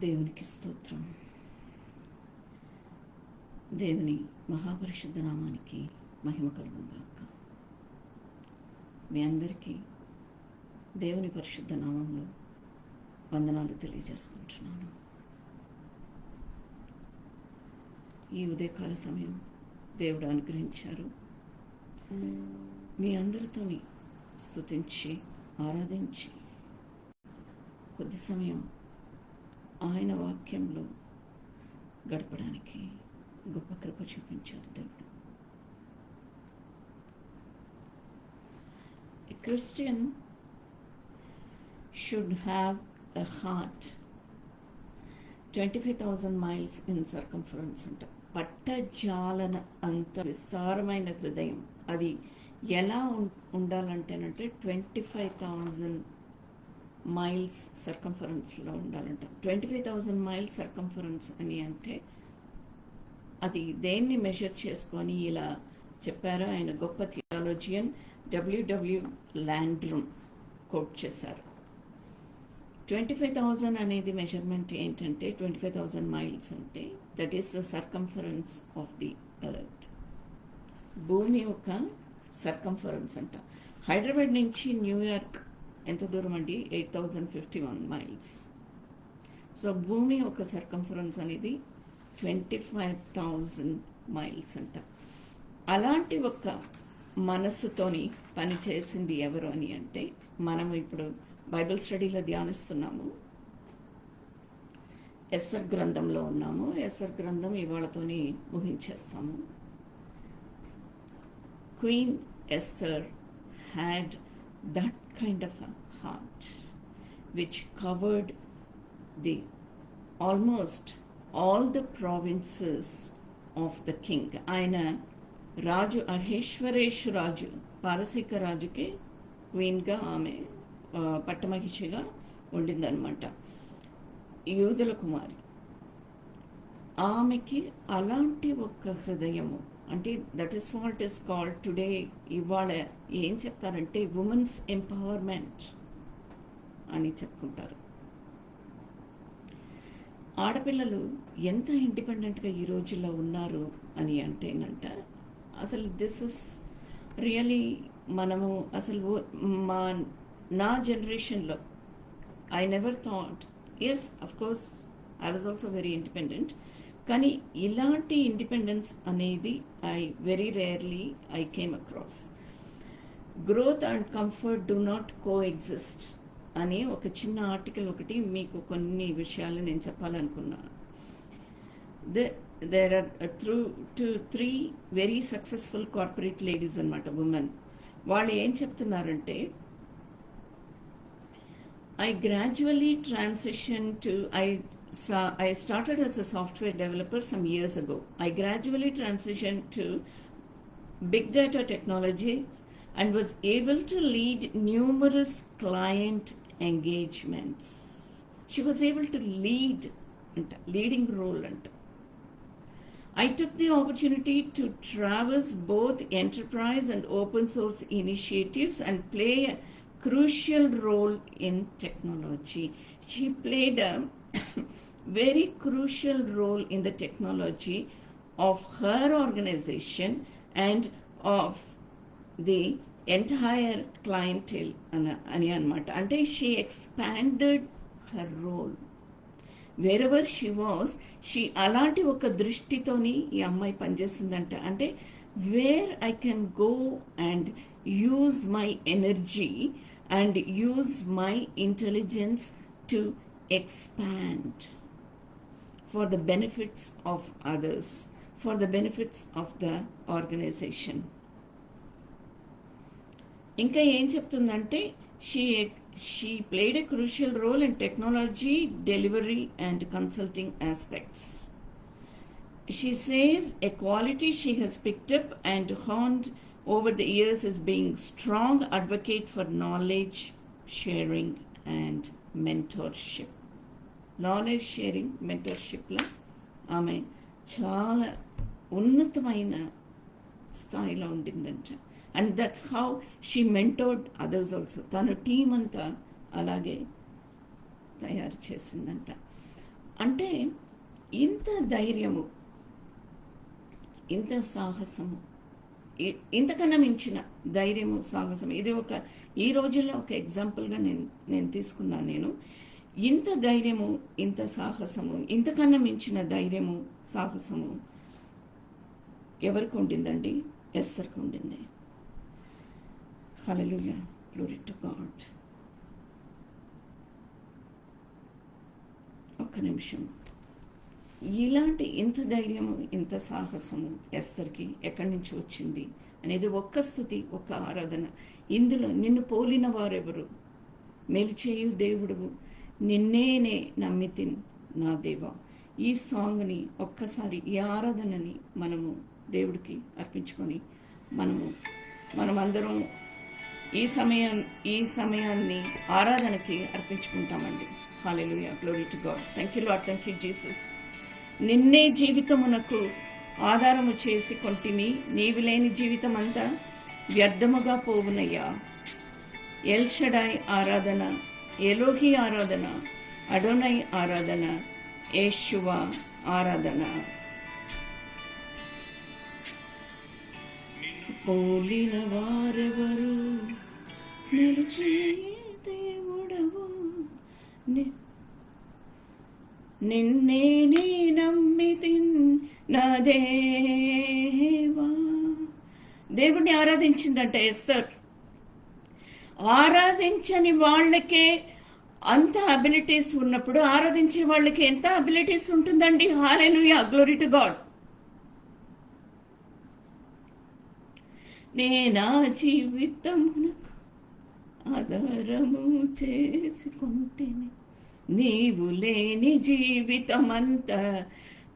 దేవునికి స్తోత్రం. దేవుని మహాపరిశుద్ధ నామానికి మహిమ కలుగుగాక. మీ అందరికీ దేవుని పరిశుద్ధ నామంలో వందనాలు తెలియజేసుకుంటున్నాను. ఈ ఉదయకాల సమయం దేవుడు అనుగ్రహించారు. మీ అందరితోని స్తుతించి ఆరాధించి కొద్ది సమయం ఆయన వాక్యంలో గడపడానికి గొప్ప కృప చూపించారు దేవుడు. A Christian should have a heart 25,000 miles in circumference అంట. పట్టజాలన అంత విస్తారమైన హృదయం. అది ఎలా ఉండాలంటేనంటే 25,000 మైల్స్ సర్కంఫరెన్స్లో ఉండాలంట. 25,000 మైల్స్ సర్కంఫరెన్స్ అని అంటే అది దేన్ని మెజర్ చేసుకొని ఇలా చెప్పారో ఆయన గొప్ప థియాలజియన్ W.W. ల్యాండ్రూమ్ కోట్ చేశారు. 25,000 అనేది మెజర్మెంట్ ఏంటంటే 25,000 మైల్స్ అంటే that is the circumference of the earth. భూమి యొక్క సర్కంఫరెన్స్ అంట. హైదరాబాద్ నుంచి న్యూయార్క్ ఎంత దూరం అండి? 8,051 మైల్స్. సో భూమి యొక్క సర్కంఫరెన్స్ అనేది 25,000 మైల్స్ అంట. అలాంటి ఒక మనస్సుతోని పనిచేసింది ఎవరు అని అంటే మనం ఇప్పుడు బైబిల్ స్టడీలో ధ్యానిస్తున్నాము. ఎస్తర్ గ్రంథంలో ఉన్నాము. ఎస్తర్ గ్రంథం ఇవాళతోని ముగించేస్తాము. Queen Esther had that kind of a heart which covered the almost all the provinces of the king. ఆయన రాజు అహేశ్వరేషు రాజు, పారసీక రాజుకి క్వీన్గా ఆమె పట్టమహిషిగా ఉండిందనమాట. యూదుల కుమారి. ఆమెకి అలాంటి ఒక హృదయము అంటే that is what is called today. ఇవాళ ఏం చెప్తారంటే ఉమెన్స్ ఎంపవర్మెంట్ అని చెప్పుకుంటారు. ఆడపిల్లలు ఎంత ఇండిపెండెంట్గా ఈ రోజుల్లో ఉన్నారు అని అంటేనంట అసలు దిస్ ఇస్ రియలీ మనము అసలు నా జనరేషన్లో I never thought, yes of course I was also very independent, కానీ ఇలాంటి ఇండిపెండెన్స్ అనేది very rarely I came across. Growth and comfort do not coexist అని ఒక చిన్న ఆర్టికల్ ఒకటి మీకు కొన్ని విషయాలు నేను చెప్పాలనుకున్నాను. There are three very successful corporate ladies అనమాట, ఉమెన్. వాళ్ళు ఏం చెప్తున్నారంటే I gradually transitioned to, I started as a software developer some years ago. I gradually transitioned to big data technologies and was able to lead numerous client engagements. She was able to leading role. I took the opportunity to traverse both enterprise and open source initiatives and play a crucial role in technology. She played a very crucial role in the technology of her organization and of the entire clientele ani anamata. Ante she expanded her role. Wherever she was, she అలాంటి ఒక దృష్టితోని ఈ అమ్మాయి పనిచేసిందంట. అంటే where I can go and use my energy and use my intelligence to expand for the benefits of others, for the benefits of the organization. ఇంకా ఏం చెప్తుందంటే she played a crucial role in technology, delivery and consulting aspects. She says a quality she has picked up and honed over the years is being strong advocate for knowledge sharing and mentorship. Knowledge sharing, mentorship la ఆమె చాలా ఉన్నతమైన స్థాయిలో ఉండిందంట. And that's how she mentored others also. తన team అంతా అలాగే తయారు చేసిందంట. అంటే ఇంత ధైర్యము, ఇంత సాహసము, ఇంతకన్నా మించిన ధైర్యము, సాహసం, ఇది ఈ రోజుల్లో ఒక ఎగ్జాంపుల్గా నేను తీసుకున్నాను. ఇంత ధైర్యము, ఇంత సాహసము, ఇంతకన్నా మించిన ధైర్యము, సాహసము ఎవరికి ఉండిందండి? ఎస్తర్కి ఉండింది. హల్లెలూయా, గ్లోరీ టు గాడ్. ఒక్క నిమిషం. ఇలాంటి ఇంత ధైర్యము, ఇంత సాహసము ఎస్తర్కి ఎక్కడి నుంచి వచ్చింది అనేది ఒక్క స్తుతి, ఒక్క ఆరాధన. ఇందులో నిన్ను పోలిన వారెవరు? మెలిచేయు దేవుడువు, నిన్నేనే నమ్మితిన్ నా దేవా. ఈ సాంగ్ని ఒక్కసారి, ఈ ఆరాధనని మనము దేవుడికి అర్పించుకొని మనమందరం ఈ సమయాన్ని ఆరాధనకి అర్పించుకుంటామండి. Hallelujah, glory to God. Thank you Lord, thank you Jesus. నిన్నే జీవితమునకు ఆధారము చేసి కొంటిమి, నీవు లేని జీవితం అంతా వ్యర్థముగా పోవునయ్యా. ఎల్ షడాయ్ ఆరాధన, ఎలోహి ఆరాధన, అడోనై ఆరాధన, యేషువా ఆరాధన. పోలిన వారెవరు? నిలిచే దేవుడవు, నిన్నే నమ్మితిన్ నా దేవా. దేవుడిని ఆరాధించిందంట ఎస్తర్. ఆరాధించని వాళ్ళకే అంత అబిలిటీస్ ఉన్నప్పుడు ఆరాధించే వాళ్ళకి ఎంత అబిలిటీస్ ఉంటుందండి? హల్లెలూయా, గ్లోరీ టు గాడ్. నేనా జీవితమునకు ఆధారము చేసుకుంటేనే, నీవు లేని జీవితమంతా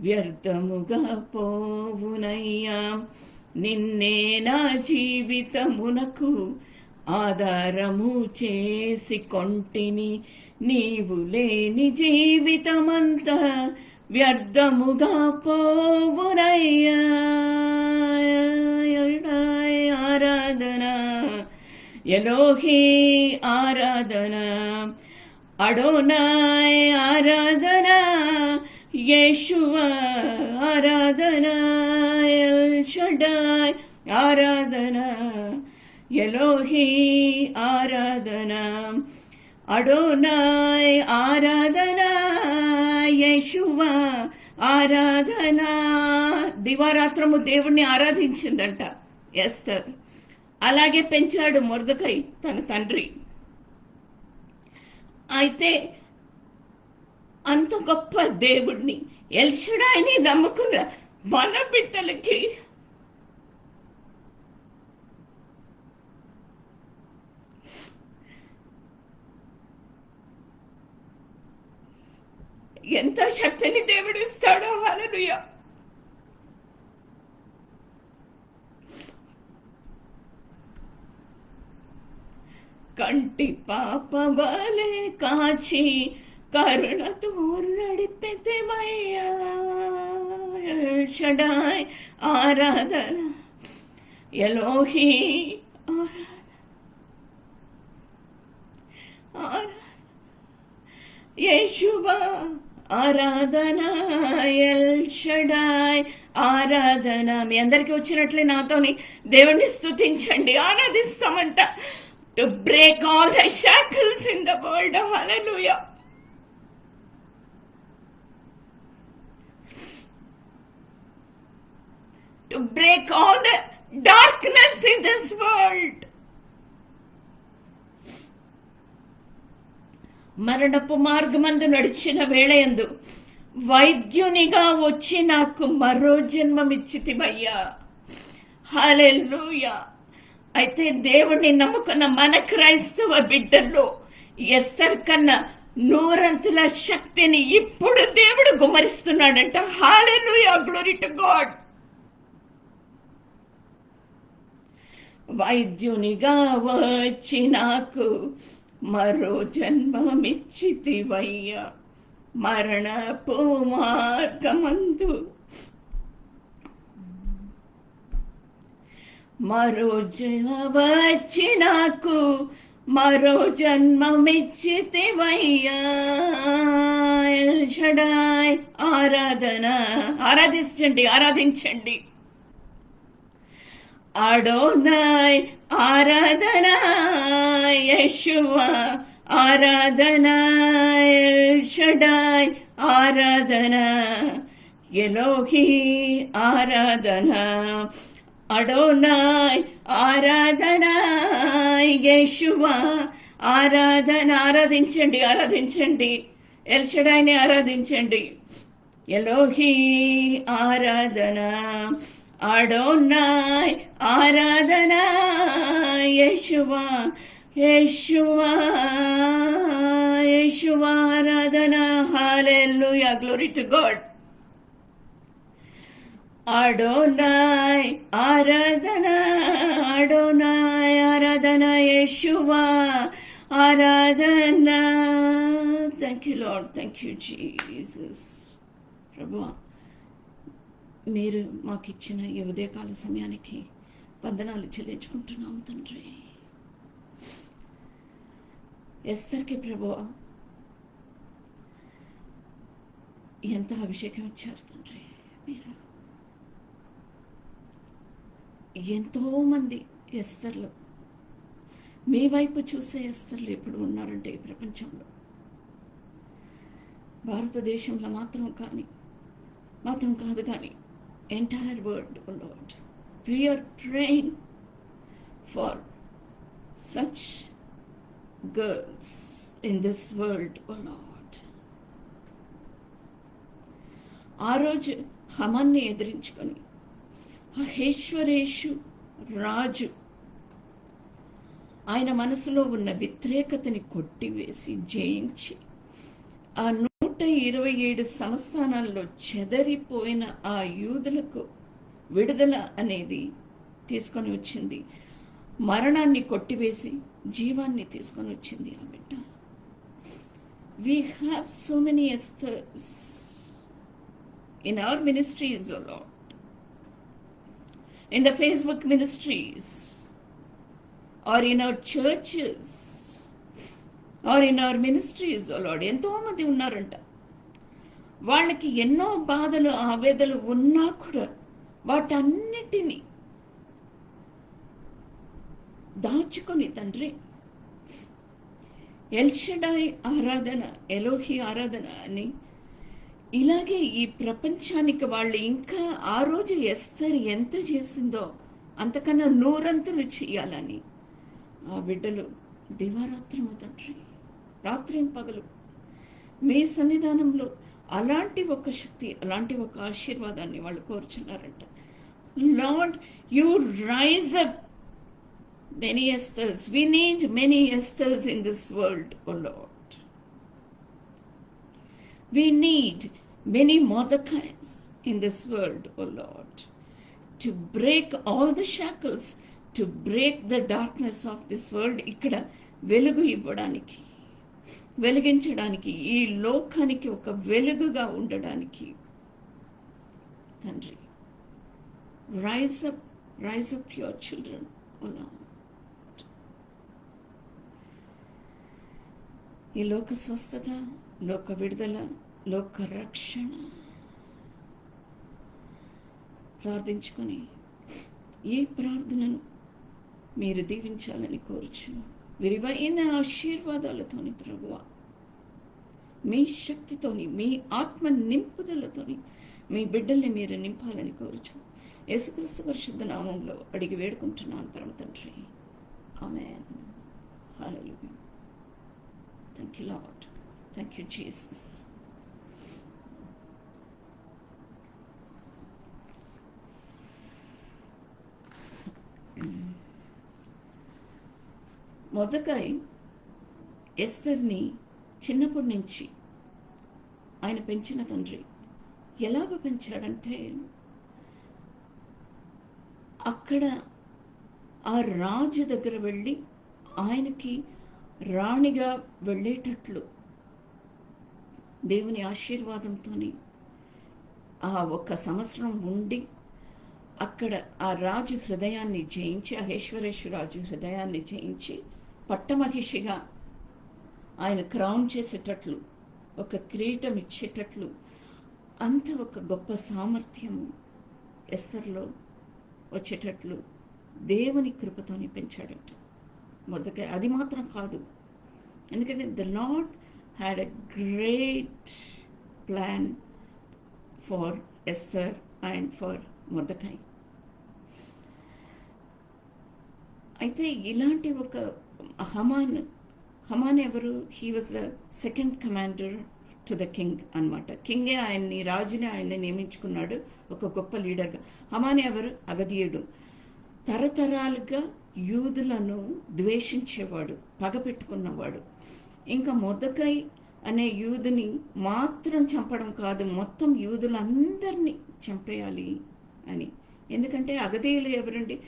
వ్యర్థముగా పోవునయ్యా. నిన్నే నా జీవితమునకు ఆధారము చేసి కొంటిని, నీవు లేని జీవితమంతా వ్యర్థముగా పోవునయ్యా. ఆరాధన, ఎలోహి ఆరాధన, అడోనాయ్ ఆరాధన, యేషువా ఆరాధన, ఎల్ షడాయ్ ఆరాధన, ఎలోహి ఆరాధన, అడోనాయ్ ఆరాధన, యేషువా ఆరాధన. దివారాత్రము దేవుణ్ణి ఆరాధించిందంట ఎస్తర్. అలాగే పెంచాడు మొర్దెకై తన తండ్రి. అయితే అంత గొప్ప దేవుడిని, ఎల్ షడాయ్ని నమ్ముకున్న మన బిడ్డలకి ఎంత శక్తిని దేవుడు ఇస్తాడో. హల్లెలూయా. కంటి పాప వలె కాచి కరుణతో నడిపెదవయ్యా. ఎల్ షడాయ్ ఆరాధన, ఎలోహి ఆరాధన, యేషువా ఆరాధన, ఎల్ షడాయ్ ఆరాధన. మీ అందరికీ వచ్చినట్లే నాతోని దేవుణ్ణి స్తుతించండి, ఆరాధిస్తామంట. To break all the shackles in the world. Hallelujah. To break all the darkness in this world. మరణపు మార్గమందు నడిచిన వేళయందు వైద్యునిగా వచ్చి నాకు మరో జన్మమిచ్చితివయ్యా. హల్లెలూయా. అయితే దేవుణ్ణి నమ్ముకున్న మన క్రైస్తవ బిడ్డల్లో ఎస్తర్ కన్నా నూరంతుల శక్తిని ఇప్పుడు దేవుడు గుమ్మరిస్తున్నాడంట. హల్లెలూయా, గ్లోరీ టు గాడ్. వైద్యునిగా వచ్చి నాకు మరో జన్మమిచ్చితివయ్యా. మరణపు మార్గమందు మరో వచ్చి నాకు మరో జన్మమిచ్చితివయ్యా. ఎల్ షడాయ్ ఆరాధన. ఆరాధించండి, ఆరాధించండి. అడోనాయ్ ఆరాధన, యెషువా ఆరాధన, ఎల్ షడాయ్ ఆరాధన, ఎలోహీ ఆరాధన. అడోనాయ్ ఆరాధన, యెషువా ఆరాధన. ఆరాధించండి, ఆరాధించండి. ఎల్ షడాయ్ని ఆరాధించండి. ఎలోహీ ఆరాధన. అడోనాయ్ ఆరాధన, యెషువా యెషువా యెషువా ఆరాధన. హల్లెలూయా, గ్లోరీ టు గాడ్. అడోనాయ్ ఆరాధన, అడోనాయ్ ఆరాధన, యెషువా ఆరాధన. Thank you Lord, thank you Jesus. ప్రభువా, మీరు మాకు ఇచ్చిన ఈ ఉదయకాల సమయానికి వందనాలు చెల్లించుకుంటున్నాము తండ్రి. ఎస్తర్కి ప్రభువా ఎంత అభిషేకం ఇచ్చారు తండ్రి. మీరు ఎంతోమంది ఎస్తర్లు, మీ వైపు చూసే ఎస్తర్లు ఎప్పుడు ఉన్నారంటే ఈ ప్రపంచంలో, భారతదేశంలో మాత్రం కాదు కానీ entire world, oh Lord. We are praying for such girls in this world, oh Lord. ఆ రోజు హమాన్ని ఎదిరించుకొని అహేశ్వరేషు రాజు ఆయన మనసులో ఉన్న వ్యతిరేకతని కొట్టివేసి జయించి ఆ 127 సంస్థానాల్లో చెదరిపోయిన ఆ యూదులకు విడుదల అనేది తీసుకొని వచ్చింది. మరణాన్ని కొట్టివేసి జీవాన్ని తీసుకొని వచ్చింది ఆ బిడ్డ. We have so many Esthers in our ministries, O Lord, in the Facebook ministries, or in our churches, or in our ministries, O Lord. ఎంతో మంది ఉన్నారంట. వాళ్ళకి ఎన్నో బాధలు ఆవేదనలు ఉన్నా కూడా వాటన్నిటినీ దాచుకొని తండ్రి ఎల్ షడాయ్ ఆరాధన, ఎలోహీ ఆరాధన అని ఇలాగే ఈ ప్రపంచానికి వాళ్ళు ఇంకా ఆ రోజు ఎస్తర్ ఎంత చేసిందో అంతకన్నా 100 చేయాలని ఆ బిడ్డలు దివారాత్రము తండ్రి, రాత్రింపగలు మీ సన్నిధానంలో అలాంటి ఒక శక్తి, అలాంటి ఒక ఆశీర్వాదాన్ని వాళ్ళు కోరుచున్నారంట. Lord, you rise up many Esthers. We need many Esthers in this world, O Lord. We need many Mordecais in this world, O Lord, to break all the shackles, to break the darkness of this world. ఇక్కడ వెలుగు ఇవ్వడానికి, వెలిగించడానికి, ఈ లోకానికి ఒక వెలుగుగా ఉండడానికి తండ్రి, rise up your children, oh lord. ఈ లోక స్వస్థత, లోక విడుదల, లోక రక్షణ ప్రార్థించుకొని ఈ ప్రార్థనను మీరు దీవించాలని కోరుచు, విరివైన ఆశీర్వాదాలతోని ప్రభువా, మీ శక్తితోని, మీ ఆత్మ నింపుదలతోని మీ బిడ్డల్ని మీరు నింపాలని కోరుచు. యేసుక్రీస్తు పరిశుద్ధ నామంలో అడిగి వేడుకుంటున్నాను పరమ తండ్రి, amen. Hallelujah. Thank you Lord, thank you Jesus. Mordecai ఎస్తర్ని చిన్నప్పటి నుంచి ఆయన పెంచిన తండ్రి. ఎలాగ పెంచాడంటే, అక్కడ ఆ రాజు దగ్గర వెళ్ళి ఆయనకి రాణిగా వెళ్ళేటట్లు దేవుని ఆశీర్వాదంతో ఆ 1 సంవత్సరం ఉండి అక్కడ ఆ రాజు హృదయాన్ని జయించి, అహేశ్వరేశ్వర రాజు హృదయాన్ని జయించి పట్టమహిషిగా ఆయన క్రౌన్ చేసేటట్లు, ఒక కిరీటం ఇచ్చేటట్లు అంత ఒక గొప్ప సామర్థ్యం ఎస్తర్లో వచ్చేటట్లు దేవుని కృపతోని పెంచాడట మొదకై. అది మాత్రం కాదు, ఎందుకంటే the lord had a great plan for Esther and for Mordecai. అయితే ఇలాంటి ఒక హమాన్ ఎవరు? He was the second commander to the king అనమాట. కింగే రాజుని ఆయన్ని నియమించుకున్నాడు ఒక గొప్ప లీడర్గా. హమాన్ ఎవరు? అగధీయుడు. తరతరాలుగా యూదులను ద్వేషించేవాడు, పగపెట్టుకున్నవాడు. ఇంకా మొర్దెకై అనే యూదుని మాత్రం చంపడం కాదు, మొత్తం యూదులందరినీ చంపేయాలి అని. ఎందుకంటే అగధీయులు ఎవరండి?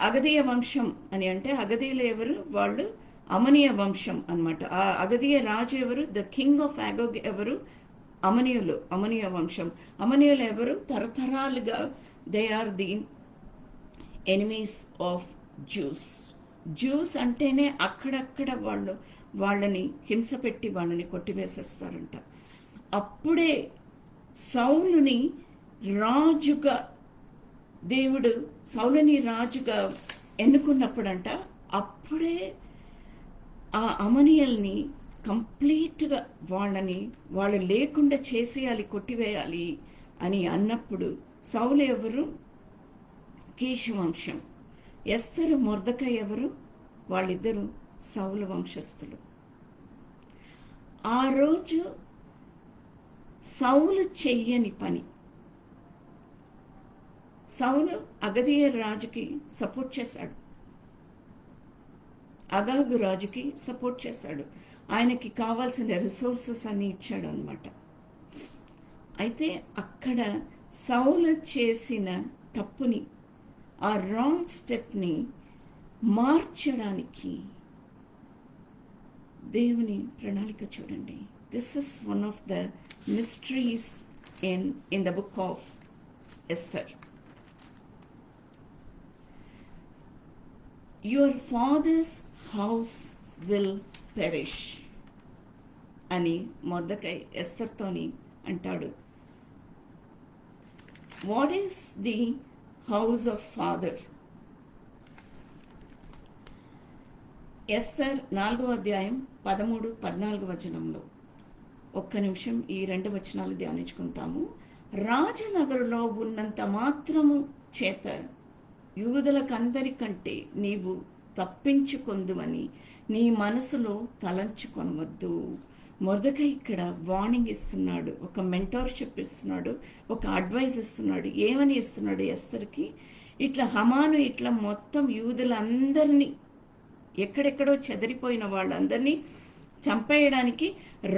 అగధీయ వంశం అని అంటే అగధీయులు ఎవరు? వాళ్ళు అమనీయ వంశం అన్నమాట. ఆ అగధీయ రాజు ఎవరు? ద కింగ్ ఆఫ్ అగోగ్ ఎవరు? అమనీయులు, అమనీయ వంశం. అమనీయులు ఎవరు? తరతరాలుగా they are the enemies of Jews. Jews అంటేనే అక్కడక్కడ వాళ్ళని హింస పెట్టి వాళ్ళని కొట్టివేసేస్తారంట. అప్పుడే సౌలుని రాజుగా దేవుడు సౌలుని రాజుగా ఎన్నుకున్నప్పుడంట, అప్పుడే ఆ అమనీయుల్ని కంప్లీట్గా వాళ్ళు లేకుండా చేసేయాలి, కొట్టివేయాలి అని అన్నప్పుడు సౌలు ఎవరు? కీషు వంశం. ఎస్తరు మొర్దెకై ఎవరు? వాళ్ళిద్దరూ సౌలు వంశస్థులు. ఆ రోజు సౌలు చెయ్యని పని, సౌలు అగధీయ రాజుకి సపోర్ట్ చేశాడు, అగాగు రాజుకి సపోర్ట్ చేశాడు, ఆయనకి కావాల్సిన రిసోర్సెస్ అన్ని ఇచ్చాడు అనమాట. అయితే అక్కడ సౌలు చేసిన తప్పుని, ఆ రాంగ్ స్టెప్ని మార్చడానికి దేవుని ప్రణాళిక చూడండి. This is one of the mysteries in the book of Esther. Your father's house will perish అని మొర్దెకై ఎస్తర్తోని అంటాడు. What is the house of father? Esther 4వ అధ్యాయం 13-14 వచనంలో ఒక్క నిమిషం ఈ 2 వచనాలు ధ్యానించుకుంటాము. రాజనగరులో ఉన్నంత మాత్రము చేత యూదులకందరికంటే నీవు తప్పించుకొందువని నీ మనసులో తలంచుకొనవద్దు. మొర్దెకై ఇక్కడ వార్నింగ్ ఇస్తున్నాడు, ఒక మెంటర్షిప్ ఇస్తున్నాడు, ఒక అడ్వైస్ ఇస్తున్నాడు. ఏమని ఇస్తున్నాడు ఎస్తర్కి? ఇట్లా హమాను ఇట్లా మొత్తం యూదులందరినీ, ఎక్కడెక్కడో చెదిరిపోయిన వాళ్ళందరినీ చంపేయడానికి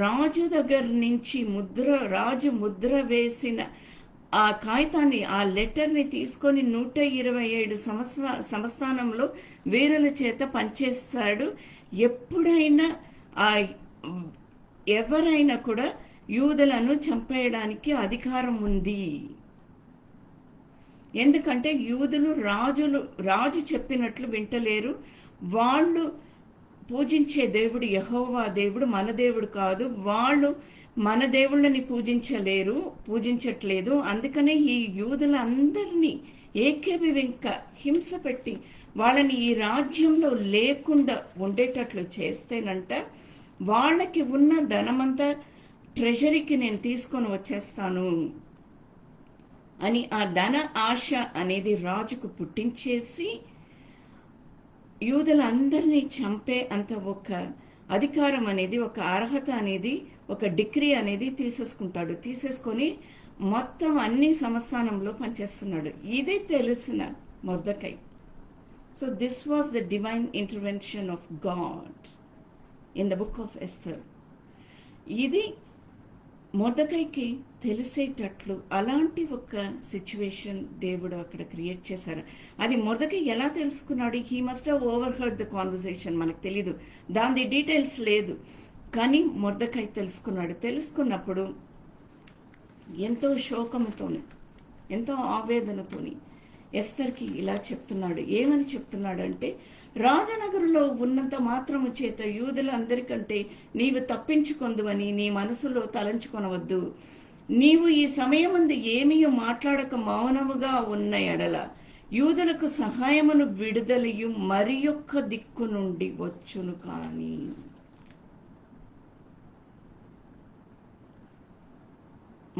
రాజు దగ్గర నుంచి రాజు ముద్ర వేసిన ఆ కాగితాన్ని, ఆ లెటర్ని తీసుకొని 127 సంస్థానంలో వీరుల చేత పనిచేస్తాడు. ఎప్పుడైనా ఎవరైనా కూడా యూదులను చంపేయడానికి అధికారం ఉంది. ఎందుకంటే యూదులు రాజు చెప్పినట్లు వింటలేరు. వాళ్ళు పూజించే దేవుడు యెహోవా దేవుడు, మన దేవుడు కాదు. వాళ్ళు మన దేవుళ్ళని పూజించట్లేదు. అందుకనే ఈ యూదులందరినీ ఏకీభవింక హింస పెట్టి వాళ్ళని ఈ రాజ్యంలో లేకుండా ఉండేటట్లు చేస్తేనంట, వాళ్ళకి ఉన్న ధనమంతా ట్రెజరీకి నేను తీసుకొని వచ్చేస్తాను అని ఆ ధన ఆశ అనేది రాజుకు పుట్టించేసి యూదులందరినీ చంపే అంత ఒక అధికారం అనేది, ఒక అర్హత అనేది, ఒక డిగ్రీ అనేది తీసేసుకొని మొత్తం అన్ని సంస్థానంలో పనిచేస్తున్నాడు. ఇది తెలిసిన Mordecai. So this was the divine intervention of God in the book of Esther. ఇది మొర్దెకైకి తెలిసేటట్లు అలాంటి ఒక సిచ్యువేషన్ దేవుడు అక్కడ క్రియేట్ చేశారు. అది మొర్దెకై ఎలా తెలుసుకున్నాడు? He must have over heard the conversation. మనకు తెలీదు, దాని డీటెయిల్స్ లేదు, కానీ మొర్దెకై తెలుసుకున్నప్పుడు ఎంతో శోకముతోని, ఎంతో ఆవేదనతోని ఎస్తర్కి ఇలా చెప్తున్నాడు. ఏమని చెప్తున్నాడు అంటే, రాజనగరులో ఉన్నంత మాత్రము చేత యూదులందరికంటే నీవు తప్పించుకొందువని నీ మనసులో తలంచుకొనవద్దు. నీవు ఈ సమయమందు ఏమీ మాట్లాడక మౌనముగా ఉన్న ఎడల యూదులకు సహాయమును విడుదలయు మరి యొక్క దిక్కు నుండి వచ్చును. కానీ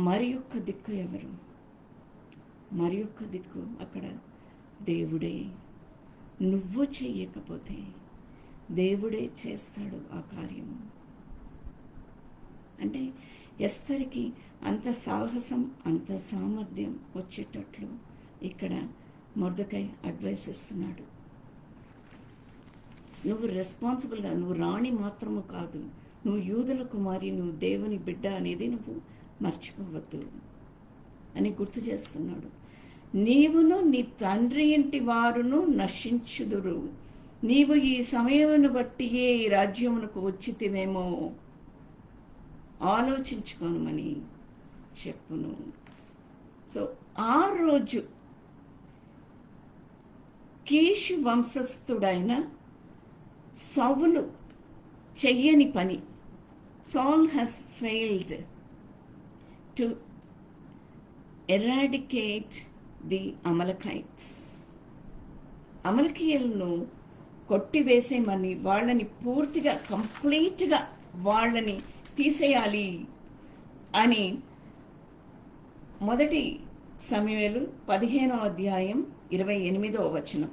మరి యొక్క దిక్కు ఎవరు? మరి యొక్క దిక్కు అక్కడ దేవుడే. నువ్వు చెయ్యకపోతే దేవుడే చేస్తాడు ఆ కార్యము. అంటే ఎస్తరికి అంత సాహసం, అంత సామర్థ్యం వచ్చేటట్లు ఇక్కడ మొర్దెకై అడ్వైస్ ఇస్తున్నాడు. నువ్వు రెస్పాన్సిబుల్గా, నువ్వు రాణి మాత్రము కాదు, నువ్వు యూదుల కుమారి, నువ్వు దేవుని బిడ్డ అనేది నువ్వు మర్చిపోవద్దు అని గుర్తు చేస్తున్నాడు. నీవును నీ తండ్రి ఇంటి వారును నశించుదురు. నీవు ఈ సమయమును బట్టియే ఈ రాజ్యమునకు వచ్చితివేమో ఆలోచించుకోనమని చెప్పును. సో ఆ రోజు కీషు వంశస్థుడైన సౌలు చెయ్యని పని, Saul has failed to eradicate the Amalekites. అమలకీయులను కొట్టివేసేమని, వాళ్ళని పూర్తిగా కంప్లీట్గా వాళ్ళని తీసేయాలి అని మొదటి సమూయేలు 15వ అధ్యాయం 28వ వచనం.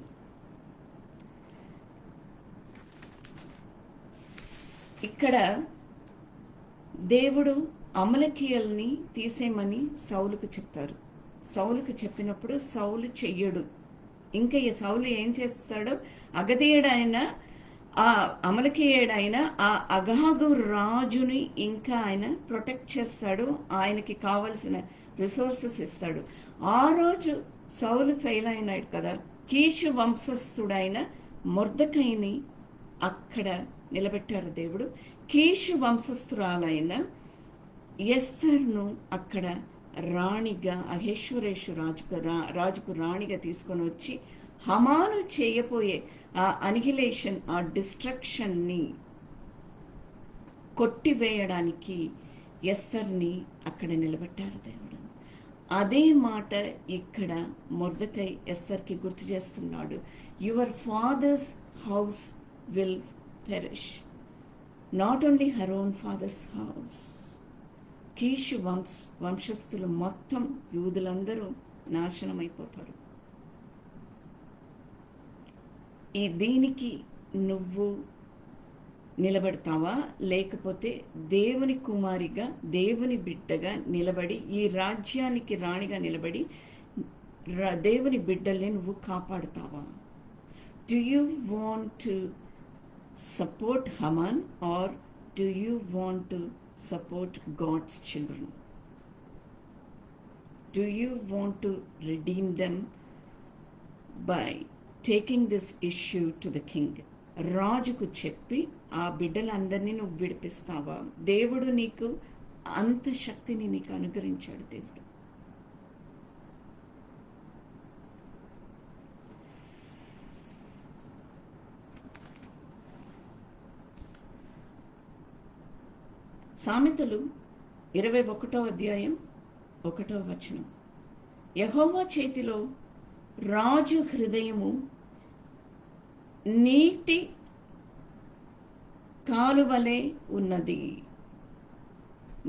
ఇక్కడ దేవుడు అమలకీయుల్ని తీసేయమని సౌలుకు చెప్తారు. సౌలుకు చెప్పినప్పుడు సౌలు చెయ్యడు. ఇంకా ఈ సౌలు ఏం చేస్తాడో, అగతీయుడైన ఆ అమలకీయుడైన ఆ అగాగు రాజుని ఇంకా ఆయన ప్రొటెక్ట్ చేస్తాడు, ఆయనకి కావలసిన రిసోర్సెస్ ఇస్తాడు. ఆ రోజు సౌలు ఫెయిల్ అయినాడు కదా, కీషు వంశస్థుడైన మొర్దెకైని అక్కడ నిలబెట్టారు దేవుడు. కీషు వంశస్థురాలైన ఎస్తర్ను అక్కడ రాణిగా, అహేశ్వరేషు రాజుకు రాణిగా తీసుకొని వచ్చి హమాను చేయబోయే ఆ అనిహిలేషన్, ఆ డిస్ట్రక్షన్ని కొట్టివేయడానికి ఎస్తర్ని అక్కడ నిలబెట్టారు దేవుడు. అదే మాట ఇక్కడ మొర్దెకై ఎస్తర్కి గుర్తు చేస్తున్నాడు. Your father's house will perish, not only her own father's house. కీషు వంశస్థులు మొత్తం, యూదులందరూ నాశనమైపోతారు. దీనికి నువ్వు నిలబడతావా, లేకపోతే దేవుని కుమారిగా, దేవుని బిడ్డగా నిలబడి, ఈ రాజ్యానికి రాణిగా నిలబడి దేవుని బిడ్డల్ని నువ్వు కాపాడుతావా? Do you want to support Haman or do you want to support God's children? Do you want to redeem them by taking this issue to the king? రాజుకు చెప్పి ఆ బిడ్డలందరినీ నువ్వు విడిపిస్తావా? దేవుడు నీకు అంత శక్తిని నీకు అనుగ్రహించాడు దేవుడు. సామెతలు 21వ అధ్యాయం 1వ వచనం. యెహోవా చేతిలో రాజు హృదయము నీటి కాలువలే ఉన్నది.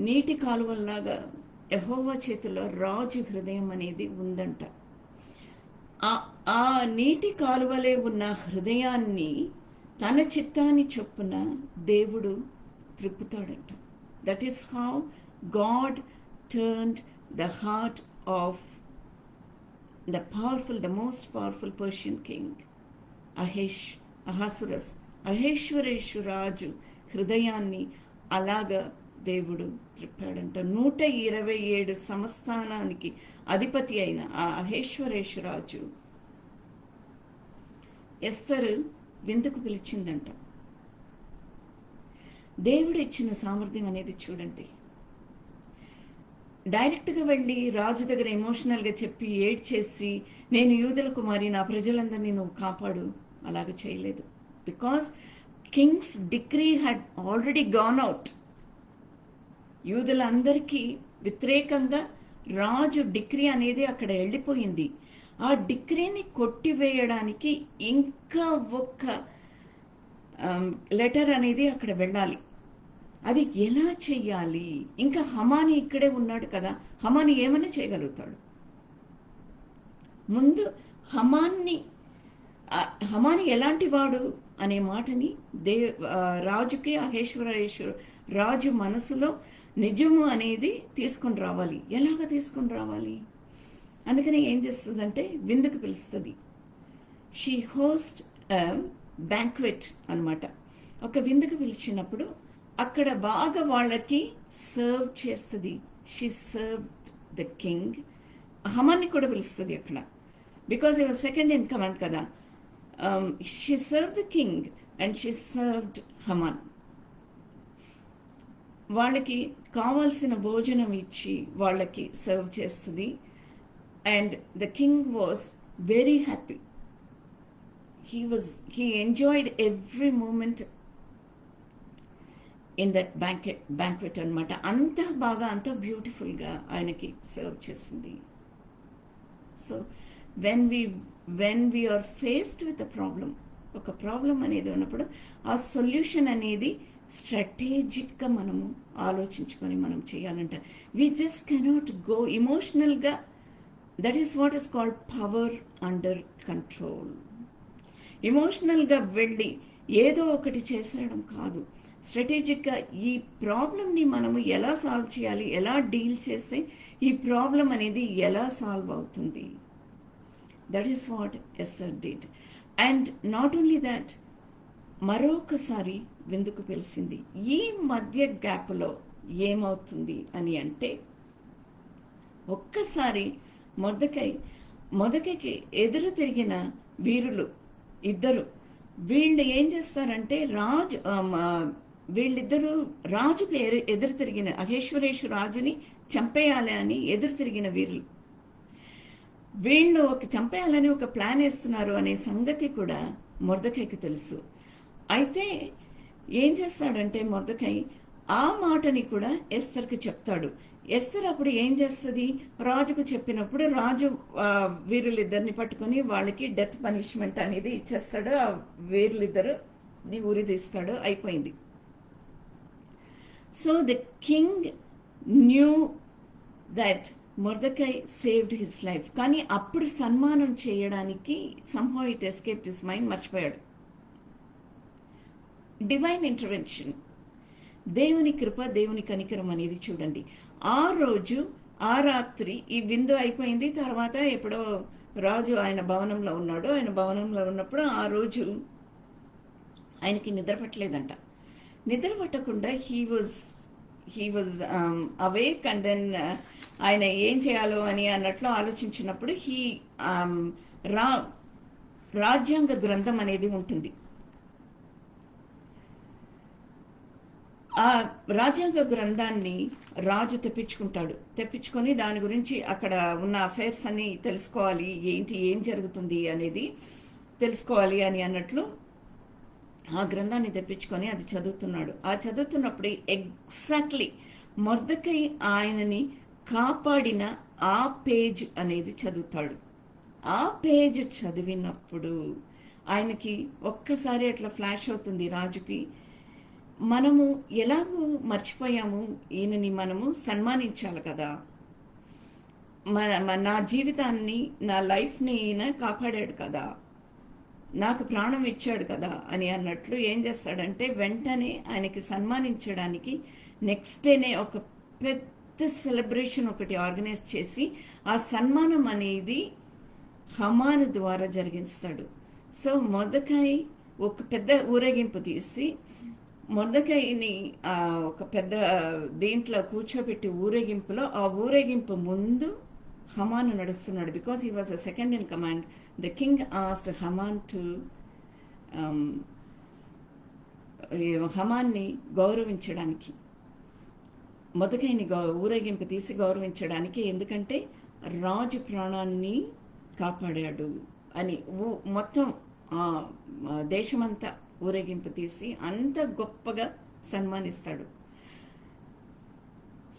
నీటి కాలువలాగా యెహోవా చేతిలో రాజు హృదయం అనేది ఉందంట. ఆ నీటి కాలువలే ఉన్న హృదయాన్ని తన చిత్తాన్ని చొప్పున దేవుడు త్రిప్పుతాడంట. That is how God turned the heart of the most powerful Persian king, Ahasuerus. అహేశ్వరేషు రాజు హృదయాన్ని అలాగా దేవుడు త్రిప్పాడంట. 127 సంస్థానానికి అధిపతి అయిన ఆ అహేశ్వరేషు రాజు ఎస్తరు విందుకు పిలిచిందంట. దేవుడు ఇచ్చిన సామర్థ్యం అనేది చూడండి. డైరెక్ట్గా వెళ్ళి రాజు దగ్గర ఎమోషనల్గా చెప్పి ఏడ్చేసి, నేను యూదుల కుమారి, నా ప్రజలందరినీ నువ్వు కాపాడు, అలాగ చేయలేదు. Because king's decree had already gone out. యూదులందరికీ వ్యతిరేకంగా రాజు డిక్రీ అనేది అక్కడ వెళ్ళిపోయింది. ఆ డిక్రీని కొట్టివేయడానికి ఇంకా ఒక లెటర్ అనేది అక్కడ వెళ్ళాలి. అది ఎలా చెయ్యాలి? ఇంకా హమాని ఇక్కడే ఉన్నాడు కదా, హమాని ఏమైనా చేయగలుగుతాడు. ముందు హమాని ఎలాంటి వాడు అనే మాటని రాజుకి అహేశ్వరేశ్వర రాజు మనసులో నిజము అనేది తీసుకొని రావాలి. ఎలాగ తీసుకొని రావాలి? అందుకని ఏం చేస్తుందంటే విందుకు పిలుస్తుంది. షీ హోస్ట్ బ్యాంక్వెట్ అనమాట. ఒక విందుకు పిలిచినప్పుడు అక్కడ బాగా వాళ్ళకి సర్వ్ చేస్తుంది. She serve the king. హమాన్ని కూడా పిలుస్తుంది అక్కడ, because he was second in command కదా. She serve the king and she served Haman. వాళ్ళకి కావాల్సిన భోజనం ఇచ్చి వాళ్ళకి సర్వ్ చేస్తుంది. And the king was very happy. he enjoyed every moment in that banquet అనమాట. అంత బాగా, అంత బ్యూటిఫుల్గా ఆయనకి సర్వ్ చేసింది. So when we are faced with a problem, ఒక ప్రాబ్లం అనేది ఉన్నప్పుడు ఆ సొల్యూషన్ అనేది స్ట్రాటజిక్గా మనము ఆలోచించుకొని మనం చేయాలంట. వి జస్ట్ కెనాట్ గో ఇమోషనల్గా. That is what is called power under control. ఇమోషనల్గా వెళ్ళి ఏదో ఒకటి చేసేయడం కాదు. స్ట్రాటజిక్గా ఈ ప్రాబ్లమ్ని మనము ఎలా సాల్వ్ చేయాలి, ఎలా డీల్ చేస్తే ఈ ప్రాబ్లం అనేది ఎలా సాల్వ్ అవుతుంది. That is what Esther did. And not only that, మరొకసారి విందుకు పిలిచింది. ఈ మధ్య గ్యాప్లో ఏమవుతుంది అని అంటే, ఒక్కసారి మొదకైకి ఎదురు తిరిగిన వీరులు ఇద్దరు, వీళ్ళు ఏం చేస్తారంటే వీళ్ళిద్దరూ రాజుకు ఎదురు తిరిగిన అహేశ్వరేశ్వర రాజుని చంపేయాలి అని ఎదురు తిరిగిన వీరులు. వీళ్ళు చంపేయాలని ఒక ప్లాన్ వేస్తున్నారు అనే సంగతి కూడా మొర్దెకైకి తెలుసు. అయితే ఏం చేస్తాడంటే మొర్దెకై ఆ మాటని కూడా ఎస్తర్కి చెప్తాడు. ఎస్తర్ అప్పుడు ఏం చేస్తుంది, రాజుకు చెప్పినప్పుడు రాజు వీరులిద్దరిని పట్టుకొని వాళ్ళకి డెత్ పనిష్మెంట్ అనేది ఇచ్చేస్తాడు. ఆ వీరులిద్దరిని ఉరి తీస్తాడు, అయిపోయింది. So the king knew that Mordecai saved his life. కానీ అప్పుడు సన్మానం చేయడానికి somehow it escaped his mind, మర్చిపోయాడు. డివైన్ ఇంటర్వెన్షన్, దేవుని కృప, దేవుని కనికరం అనేది చూడండి. ఆ రోజు ఆ రాత్రి ఈ విందు అయిపోయింది. తర్వాత ఎప్పుడో రాజు ఆయన భవనంలో ఉన్నాడు. ఆయన భవనంలో ఉన్నప్పుడు ఆ రోజు ఆయనకి నిద్ర పట్టలేదంట. నిద్ర పట్టకుండా he was awake. And then ఆయన ఏం చేయాలో అని అన్నట్లు ఆలోచించినప్పుడు రాజ్యాంగ గ్రంథం అనేది ఉంటుంది. ఆ రాజ్యాంగ గ్రంథాన్ని రాజు తెప్పించుకొని దాని గురించి అక్కడ ఉన్న అఫైర్స్ అన్ని తెలుసుకోవాలి, ఏం జరుగుతుంది అనేది తెలుసుకోవాలి అని అన్నట్లు ఆ గ్రంథాన్ని తెప్పించుకొని అది చదువుతున్నాడు. ఆ చదువుతున్నప్పుడు ఎగ్జాక్ట్లీ మొర్దెకై ఆయనని కాపాడిన ఆ పేజ్ అనేది చదువుతాడు. ఆ పేజ్ చదివినప్పుడు ఆయనకి ఒక్కసారి అట్లా ఫ్లాష్ అవుతుంది రాజుకి, మనము ఎలాగూ మర్చిపోయాము, ఈయనని మనము సన్మానించాలి కదా, నా జీవితాన్ని, నా లైఫ్ని ఈయన కాపాడాడు కదా, నాకు ప్రాణం ఇచ్చాడు కదా అని అన్నట్లు ఏం చేస్తాడంటే వెంటనే ఆయనకి సన్మానించడానికి నెక్స్ట్ డేనే ఒక పెద్ద సెలబ్రేషన్ ఒకటి ఆర్గనైజ్ చేసి ఆ సన్మానం అనేది హమాను ద్వారా జరిగిస్తాడు. సో మొర్దెకై ఒక పెద్ద ఊరేగింపు తీసి మొర్దెకైని ఒక పెద్ద దీంట్లో కూర్చోబెట్టి ఊరేగింపులో, ఆ ఊరేగింపు ముందు హమాను నడుస్తున్నాడు. Because he was a second in command. The king asked Haman to హమాన్ని గౌరవించడానికి, మొర్దెకైని ఊరేగింపు తీసి గౌరవించడానికి, ఎందుకంటే రాజు ప్రాణాన్ని కాపాడాడు అని మొత్తం దేశమంతా ఊరేగింపు తీసి అంత గొప్పగా సన్మానిస్తాడు.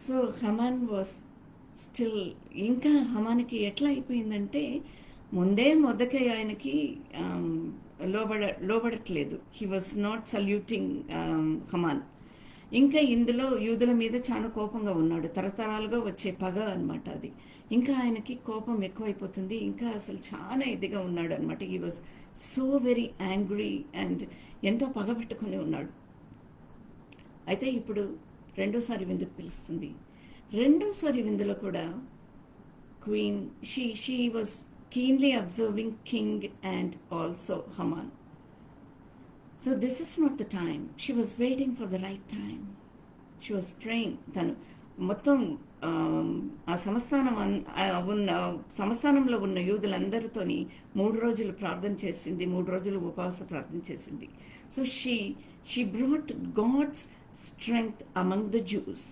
సో హమాన్ వాస్ స్టిల్, ఇంకా హమాన్కి ఎట్లా అయిపోయిందంటే ముందే మొదకై ఆయనకి లోబడట్లేదు. He was not saluting Haman. ఇంకా ఇందులో యూదుల మీద చాలా కోపంగా ఉన్నాడు. తరతరాలుగా వచ్చే పగ అనమాట అది. ఇంకా ఆయనకి కోపం ఎక్కువైపోతుంది. ఇంకా అసలు చాలా ఇదిగా ఉన్నాడు అనమాట. He was so very angry and ఎంతో పగబెట్టుకుని ఉన్నాడు. అయితే ఇప్పుడు రెండోసారి విందుకు పిలుస్తుంది. రెండోసారి విందులో కూడా queen she was keenly observing king and also Haman. So this is not the time. She was waiting for the right time. She was praying. తను మొత్తం ఆ సంస్థానంలో ఉన్న యూదులందరితోని 3 రోజులు ప్రార్థన చేసింది, 3 రోజులు ఉపవాస ప్రార్థన చేసింది. So she brought God's strength among the Jews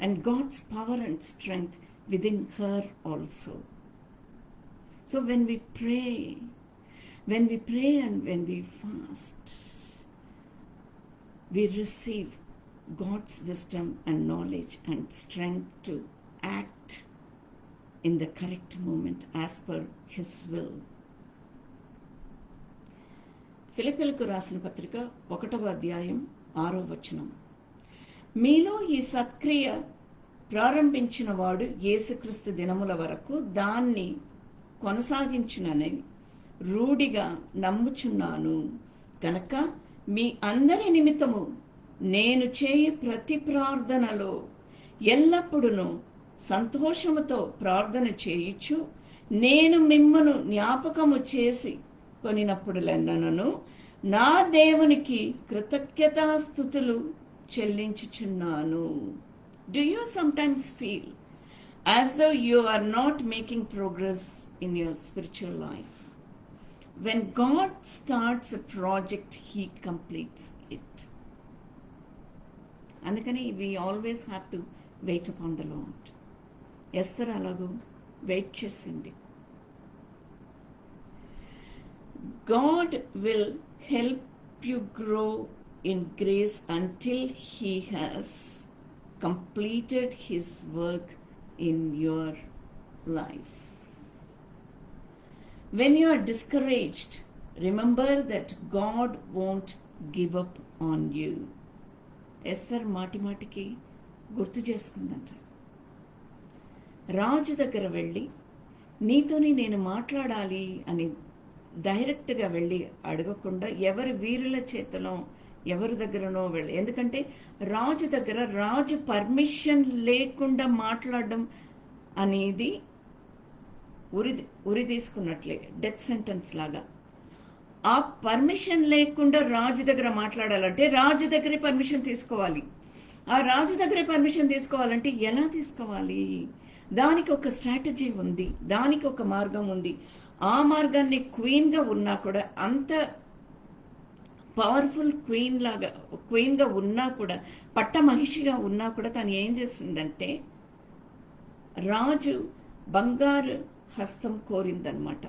and God's power and strength within her also. So when we pray and when we fast, we receive God's wisdom and knowledge and strength to act in the correct moment as per His will. ఫిలిప్పీలకు రాసిన పత్రిక 1వ అధ్యాయం 6వ వచనం. మీలో ఈ సత్క్రియ ప్రారంభించిన వాడు యేసుక్రీస్తు దినముల వరకు దాన్ని కొనసాగించునని రూఢిగా నమ్ముచున్నాను కనుక మీ అందరి నిమిత్తము నేను చేయు ప్రతి ప్రార్థనలో ఎల్లప్పుడూ సంతోషముతో ప్రార్థన చేయుచు నేను మిమ్మను జ్ఞాపకము చేసి కొనినప్పుడులెన్నను నా దేవునికి కృతజ్ఞతాస్తుతులు చెల్లించుచున్నాను. Do you sometimes feel as though you are not making progress in your spiritual life? When God starts a project, He completes it. అందుకని we always have to wait upon the Lord. Esther అలాగూ wait చేసింది. God will help you grow in grace until He has completed His work in your life. When you are discouraged, remember that God won't give up on you. Esther మాటికి గుర్తు చేసుకుందంట. రాజు దగ్గర వెళ్ళి నీతోని నేను మాట్లాడాలి అని డైరెక్ట్గా వెళ్ళి అడగకుండా ఎవరి వీరుల చేతిలో ఎవరి దగ్గరనో వెళ్ళి, ఎందుకంటే రాజు దగ్గర రాజు పర్మిషన్ లేకుండా మాట్లాడడం అనేది ఉరి తీసుకున్నట్లే, డెత్ సెంటెన్స్ లాగా. ఆ పర్మిషన్ లేకుండా రాజు దగ్గర మాట్లాడాలంటే రాజు దగ్గరే పర్మిషన్ తీసుకోవాలి. ఆ రాజు దగ్గరే పర్మిషన్ తీసుకోవాలంటే ఎలా తీసుకోవాలి? దానికి ఒక స్ట్రాటజీ ఉంది, దానికి ఒక మార్గం ఉంది. ఆ మార్గాన్ని క్వీన్గా ఉన్నా కూడా, అంత పవర్ఫుల్ క్వీన్గా ఉన్నా కూడా, పట్టమహిషిగా ఉన్నా కూడా తను ఏం చేసిందంటే రాజు బంగారు హస్తం కోరిందనమాట.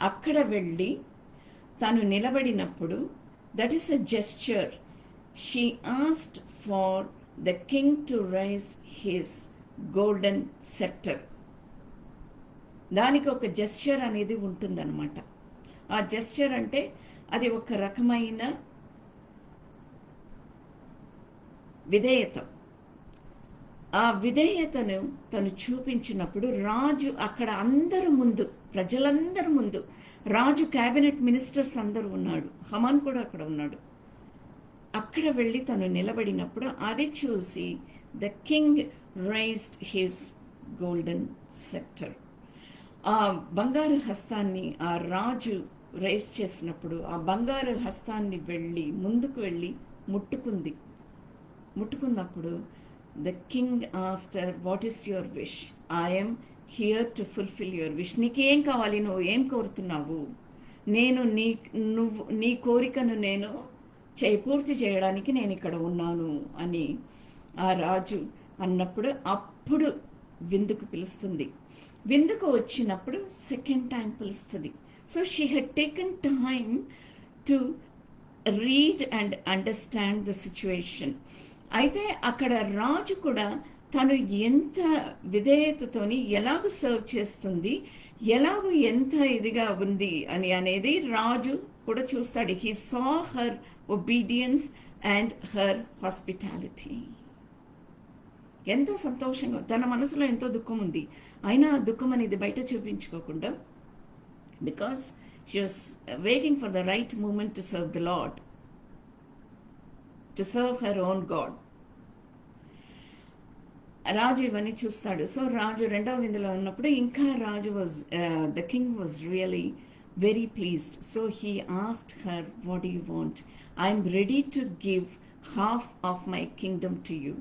అక్కడ వెళ్ళి తను నిలబడినప్పుడు that is a gesture. She asked for the king to rise his golden sceptre. దానికి ఒక జెస్చర్ అనేది ఉంటుందన్నమాట. ఆ జెస్చర్ అంటే అది ఒక రకమైన విధేయత. ఆ విధేయతను తను చూపించినప్పుడు రాజు అక్కడ అందరి ముందు, ప్రజలందరి ముందు, రాజు క్యాబినెట్ మినిస్టర్స్ అందరూ ఉన్నాడు, హమాన్ కూడా అక్కడ ఉన్నాడు. అక్కడ వెళ్ళి తను నిలబడినప్పుడు అది చూసి the king raised his golden సెప్టర్. ఆ బంగారు హస్తాన్ని ఆ రాజు రైజ్ చేసినప్పుడు ఆ బంగారు హస్తాన్ని ముందుకు వెళ్ళి ముట్టుకున్నప్పుడు the king asked her, what is your wish? I'm here to fulfil your wish. నీకేం కావాలి? నువ్వు ఏం కోరుతున్నావు? నేను నీ కోరికను నేను పూర్తి చేయడానికి నేను ఇక్కడ ఉన్నాను అని ఆ రాజు అన్నప్పుడు అప్పుడు విందుకు పిలుస్తుంది. విందుకు వచ్చినప్పుడు సెకండ్ టైం పిలుస్తుంది. So she had taken time to read and understand the situation. అయితే అక్కడ రాజు కూడా తను ఎంత విధేయతతోని ఎలాగూ సర్వ్ చేస్తుంది, ఎలాగూ ఎంత ఇదిగా ఉంది అని అనేది రాజు కూడా చూస్తాడు. He saw her obedience and her hospitality. ఎంతో సంతోషంగా, తన మనసులో ఎంతో దుఃఖం ఉంది, అయినా ఆ దుఃఖం అనేది బయట చూపించుకోకుండా, because she was waiting for the right moment to serve the Lord, to serve her own God. రాజు ఇవన్నీ చూస్తాడు. సో రాజు రెండవ విందులో ఉన్నప్పుడు ఇంకా రాజు was the king was really very pleased. So he asked her, what do you want? I'm ready to give half of my kingdom to you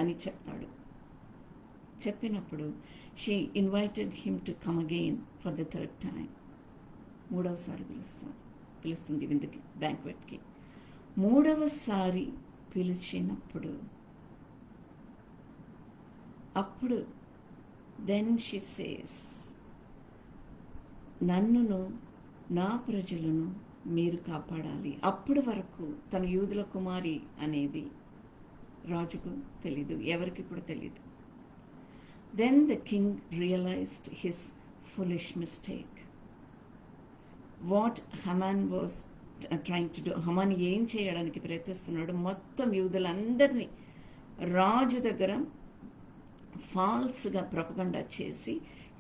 అని చెప్తాడు. చెప్పినప్పుడు she invited him to come again for the third time. మూడవసారి పిలుస్తుంది విందుకి, బ్యాంక్వెట్కి. మూడవసారి పిలిచినప్పుడు అప్పుడు then she says, నన్నును నా ప్రజలను మీరు కాపాడాలి. అప్పటి వరకు తన యూదుల కుమారి అనేది రాజుకు తెలీదు, ఎవరికి కూడా తెలీదు. Then the king realized his foolish mistake. What Haman was trying to do. Haman ఏం చేయడానికి ప్రయత్నిస్తున్నాడు? మొత్తం యూదులందరినీ రాజు దగ్గర ఫాల్స్గా ప్రపగండా చేసి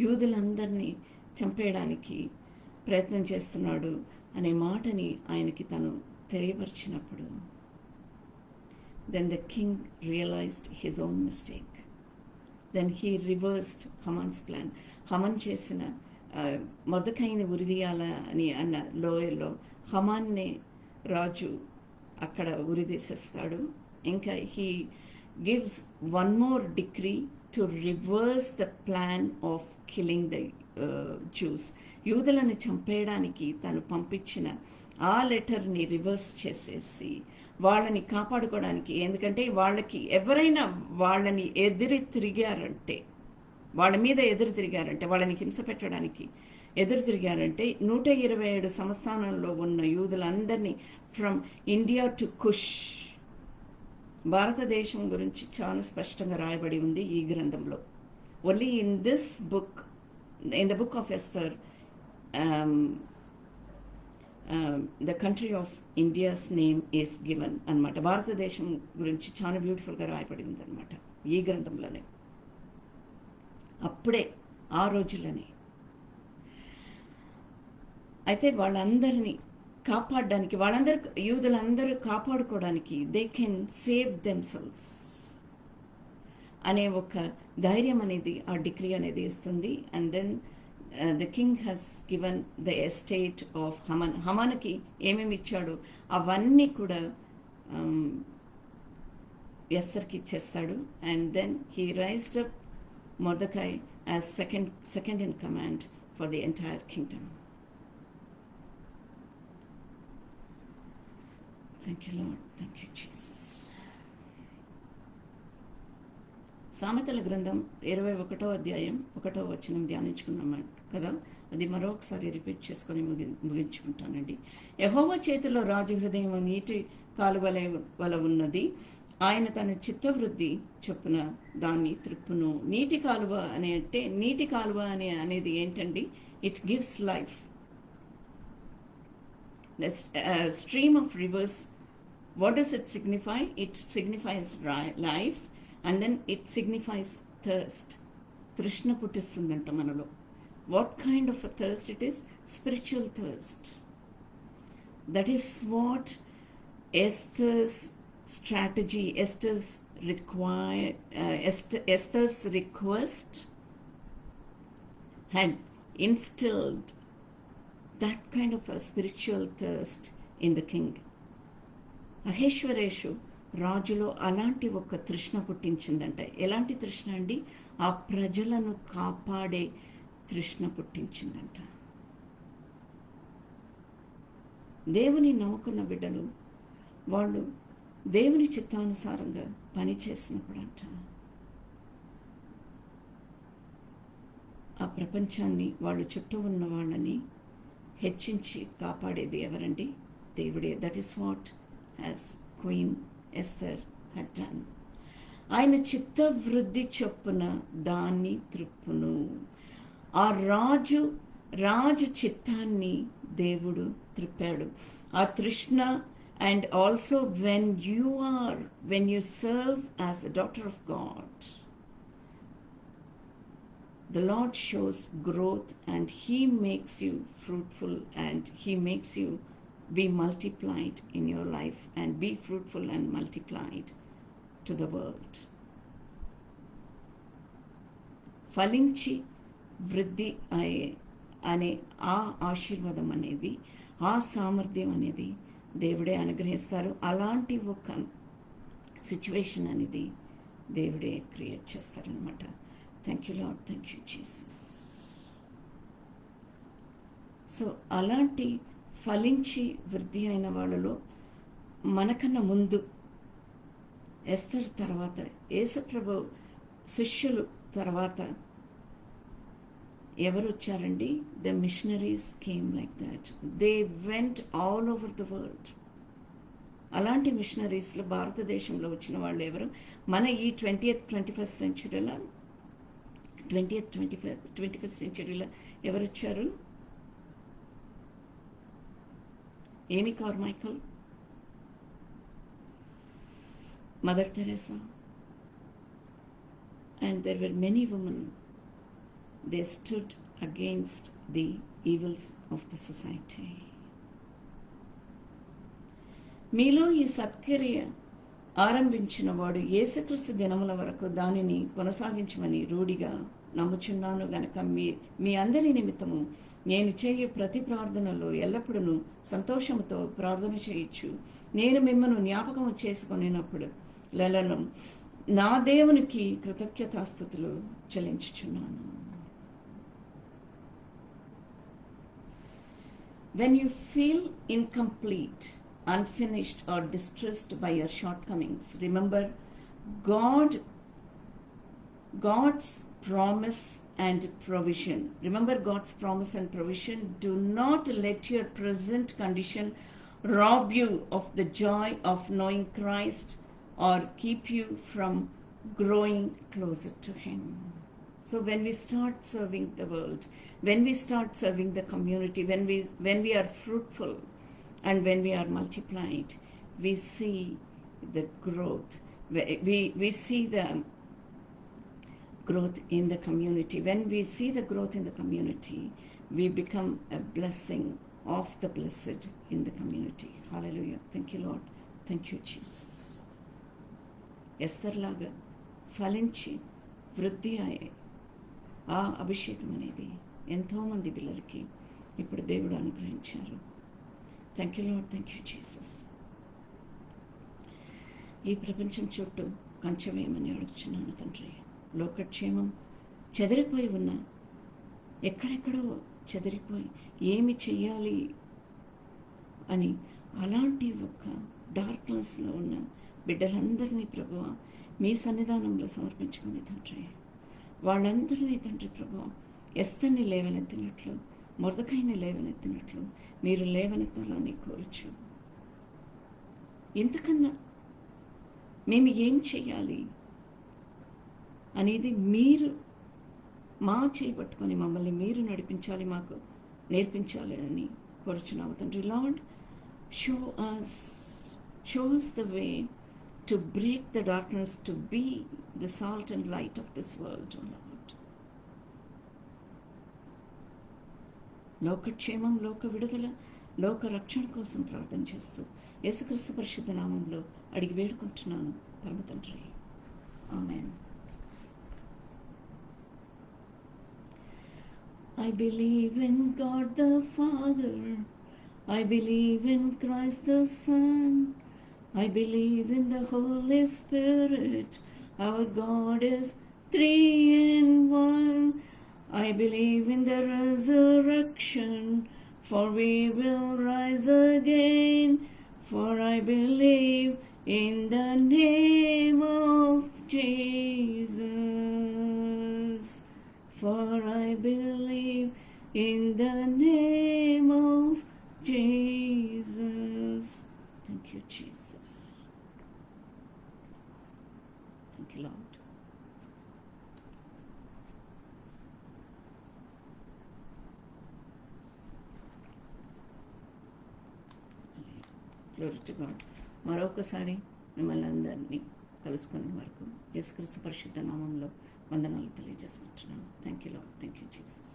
యూదులందరినీ చంపేయడానికి ప్రయత్నం చేస్తున్నాడు అనే మాటని ఆయనకి తను తెలియపరిచినప్పుడు, then the king realized his own mistake. Then he reversed Haman's plan. హమాన్ చేసిన మొర్దెకైని ఉరిదీయాల అని అన్న లోయలో హమాన్ని రాజు అక్కడ ఉరిదీసేస్తాడు. ఇంకా he gives one more decree to reverse the plan of killing the Jews. యూదులను చంపేయడానికి తను పంపించిన ఆ లెటర్ని రివర్స్ చేసేసి వాళ్ళని కాపాడుకోవడానికి, ఎందుకంటే వాళ్ళకి ఎవరైనా వాళ్ళని తిరిగారంటే, వాళ్ళ మీద తిరిగారంటే, వాళ్ళని హింస పెట్టడానికి తిరిగారంటే 127 సంస్థానంలో ఉన్న యూదులందరినీ ఫ్రమ్ ఇండియా టు కుష్, భారతదేశం గురించి చాలా స్పష్టంగా రాయబడి ఉంది ఈ గ్రంథంలో. Only in this book, in the book of Esther, the country of India's name is given అనమాట. భారతదేశం గురించి చాలా బ్యూటిఫుల్గా రాయబడి ఉందన్నమాట ఈ గ్రంథంలోనే. అప్పుడే ఆ రోజులని అయితే వాళ్ళందరినీ కాపాడడానికి, యూదులందరూ కాపాడుకోవడానికి దే కెన్ సేవ్ దెమ్సెల్వ్స్ అనే ఒక ధైర్యం అనేది ఆ డిగ్రీ అనేది ఇస్తుంది. And then the king has given the estate of Haman. హమాన్కి ఏమేమి ఇచ్చాడో అవన్నీ కూడా ఎస్తర్కి ఇచ్చేస్తాడు. And then he raised up Mordecai as second in command for the entire kingdom. Thank you, Lord. Thank you, Jesus. సామెతల గ్రంథం 21వ అధ్యాయం 1వ వచనం ధ్యానించుకున్నాం కదా. అది మరొకసారి రిపీట్ చేసుకొని ముగించుకుంటానండి. యెహోవా చేతిలో రాజు హృదయం నీటి కాలువల ఉన్నది, ఆయన తన చిత్తవృద్ధి చొప్పున దాన్ని త్రిప్పును. నీటి కాలువ నీటి కాలువ అనేది ఏంటండి? It gives life. Stream of rivers, what does it signify? It signifies life, and then it signifies thirst. Trishna పుట్టిస్తుందంట మనలో. What kind of a thirst it is? Spiritual thirst. That is what Esther's strategy, Esther's request had instilled that kind of a spiritual thirst in the king. అహేశ్వరేషు రాజులో అలాంటి ఒక తృష్ణ పుట్టించిందంట. ఎలాంటి తృష్ణ అండి? ఆ ప్రజలను కాపాడే తృష్ణ పుట్టించిందంట. దేవుని నమ్ముకున్న బిడ్డలు వాళ్ళు దేవుని చిత్తానుసారంగా పని చేసినప్పుడంట ఆ ప్రపంచాన్ని, వాళ్ళు చుట్టూ ఉన్న వాళ్ళని హెచ్చించి కాపాడేది ఎవరండి? దేవుడే. That is what as queen Esther had done. ఆయన చిత్తవృద్ధి చొప్పున దాన్ని త్రిప్పును. ఆ రాజు చిత్తాన్ని దేవుడు త్రిప్పాడు. ఆ తృష్ణ. And also when you serve as the daughter of God, the Lord shows growth and He makes you fruitful and He makes you be multiplied in your life and be fruitful and multiplied to the world. ఫలించి వృద్ధి అనే ఆ ఆశీర్వాదం అనేది, ఆ సామర్థ్యం అనేది దేవుడే అనుగ్రహిస్తారు. అలాంటి ఒక సిచ్యువేషన్ అనేది దేవుడే క్రియేట్ చేస్తారనమాట. Thank you Lord, thank you Jesus. So అలాంటి ఫలించి వృద్ధి అయిన వాళ్ళలో మనకన్నా ముందు ఎస్తర్ తర్వాత, యేసుప్రభు శిష్యులు తర్వాత ఎవరు వచ్చారండి? The machineries came like that. They went all over the world. అలాంటి మిషనరీస్లో భారతదేశంలో వచ్చిన వాళ్ళు ఎవరు? మన ఈ 21st సెంచురీలో ఎవరు వచ్చారు? Amy Carmichael, mother Teresa, and there were many women. They stood against the evils of the society. మీలో ఈ సత్క్రియ ఆరంభించిన వాడు యేసుక్రీస్తు దినముల వరకు దానిని కొనసాగించమని రూఢిగా నమ్ముచున్నాను గనక మీ అందరి నిమిత్తము నేను చేయు ప్రతి ప్రార్థనలో ఎల్లప్పుడూ సంతోషముతో ప్రార్థన చేయొచ్చు. నేను మిమ్మల్ని జ్ఞాపకం చేసుకొనినప్పుడు లలను నా దేవునికి కృతజ్ఞతాస్తుతులు చెల్లించుచున్నాను. When you feel incomplete, unfinished or distressed by your shortcomings, remember God's promise and provision. Remember God's promise and provision. Do not let your present condition rob you of the joy of knowing Christ or keep you from growing closer to Him. So when we start serving the world, when we start serving the community, when we are fruitful and when we are multiplied, we see the growth. We see the growth in the community. When we see the growth in the community, we become a blessing of the blessed in the community. Hallelujah. Thank you, Lord. Thank you, Jesus. Esther లాగా ఫలించి వృద్ధి అయ్యే ఆ అభిషేకం అనేది ఎంతోమంది పిల్లలకి ఇప్పుడు దేవుడు అనుగ్రహించారు. Thank you Lord, thank you Jesus. ఈ ప్రపంచం చుట్టూ కంచెమేయమని అడుగుచున్నాను తండ్రి. లోకక్షేమం చెదిరిపోయి ఉన్న, ఎక్కడెక్కడో చెదిరిపోయి ఏమి చెయ్యాలి అని అలాంటి ఒక డార్క్నెస్లో ఉన్న బిడ్డలందరినీ ప్రభువా మీ సన్నిధానంలో సమర్పించుకుని తండ్రి, వాళ్ళందరినీ తండ్రి ప్రభువా ఎస్తర్ని లేవనెత్తినట్లు, మొర్దెకైని లేవనెత్తినట్లు మీరు లేవనెత్తాలని కోరుచు. ఇంతకన్నా మేము ఏం చెయ్యాలి అనేది మీరు మా చేయబట్టుకొని మమ్మల్ని మీరు నడిపించాలి, మాకు నేర్పించాలి అని కోరుచున్నాము తండ్రి. Lord, show us the way to break the darkness, to be the salt and light of this world, O Lord. లోకక్షేమం, లోక విడుదల, లోక రక్షణ కోసం ప్రార్థన చేస్తూ యేసుక్రీస్తు పరిశుద్ధ నామంలో అడిగి వేడుకుంటున్నాను పరమ తండ్రి. ఆమేన్. I believe in God the Father, I believe in Christ the Son, I believe in the Holy Spirit, our God is 3 in 1. I believe in the resurrection, for we will rise again. For I believe in the name of Jesus. For I believe in the name of Jesus. Thank you, Jesus. Glory to God. మరొకసారి మిమ్మల్ని అందరినీ కలుసుకునే వరకు యేసుక్రీస్తు పరిశుద్ధ నామంలో వందనాలు తెలియజేసుకుంటున్నాను. Thank you Lord, thank you Jesus.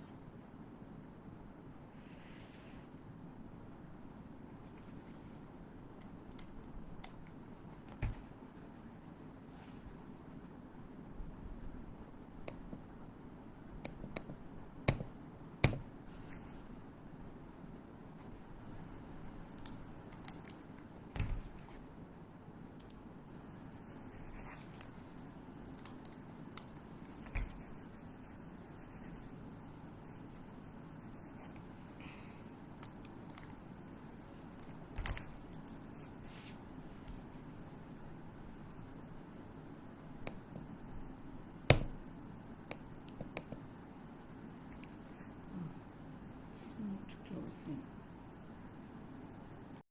Smart closing.